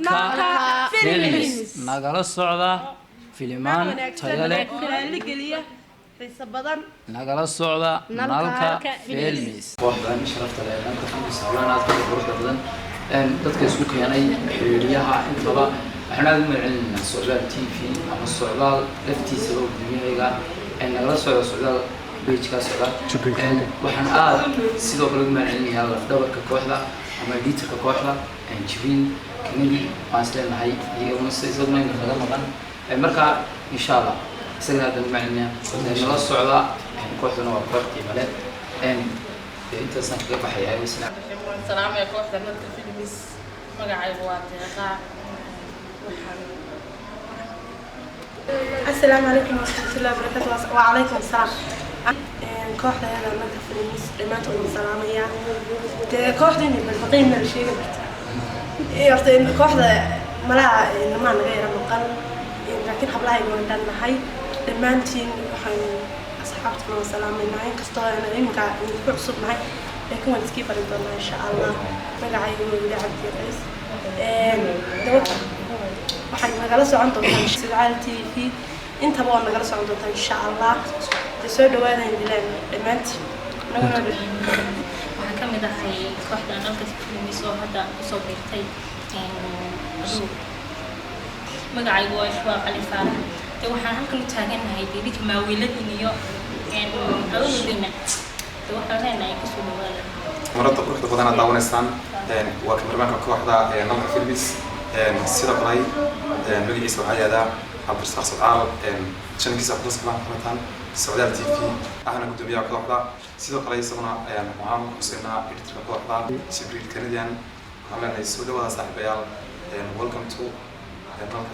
nalka films nagala socda filimaan tayo leh nagala socda nalka films waxaan sharafta leh nalka films walaal aad u qurux badan dadka isku keenay xiriyaha intaba waxaan aad u macalinaa Socdaal TV ama Socdaal laftiisa oo dunyada nagala socda page-ka Socdaal waxaan aad sidoo kale u macalinaa lafdhabarka kooxda ama liitarka kooxda Jibril Kennedy maasleenahay iyo sidoo ma naga maqan marka insha Allah isaga aad macalinaa nagala socda kooxdana waa koox qiimo leh inta san ka baxay isna salaam ya kooxda nalka films magacaygu waa Deeqa السلام عليكم ورحمة الله وبركاته وعليكم السلام كوحدة هذا نلقى فيلمس دمانتهم السلامية كوحدة إني بالفقيم من الشيء يرتين كوحدة ملاها إنما غير مقل لكن حبلها يقول لنا هاي دمانتين وحن أصحابتنا السلامين معي كستوى أنا يمكن نقول صوت معي لكن ما تسكيب لنا إن شاء الله مقعي يقول لي عبد الرئيس دوتها waxay nagala socon doontaa Socdaal TV inta baa nagala socon doontaa insha Allah soo dhawaadaan dilaan dhamaantii waxaan ka mid ahay kooxda nalka films oo hadda soo biirtay magacaygu waa Shwaaq Ali Faarax waxaan halkan u taaganahay bidika maawiiladin iyo awgeedina waxaan leenahay ku soo dhawaada marada quruxda badan aad daawaneysaan waa kamermanka kooxda nalka films sidoo kale magaciisa waxaa yaadaa Cabdirasaaq Socdaal channelkiisa ku saabsan qaataan Socdaal TV ahna gudoomiyaha kooxda sidoo kale isaguna waxaan ku siinaa editorka kooxda Jibril Kennedy waxaan leenahay soo dhawaada saaxiibayaal welcome to nalka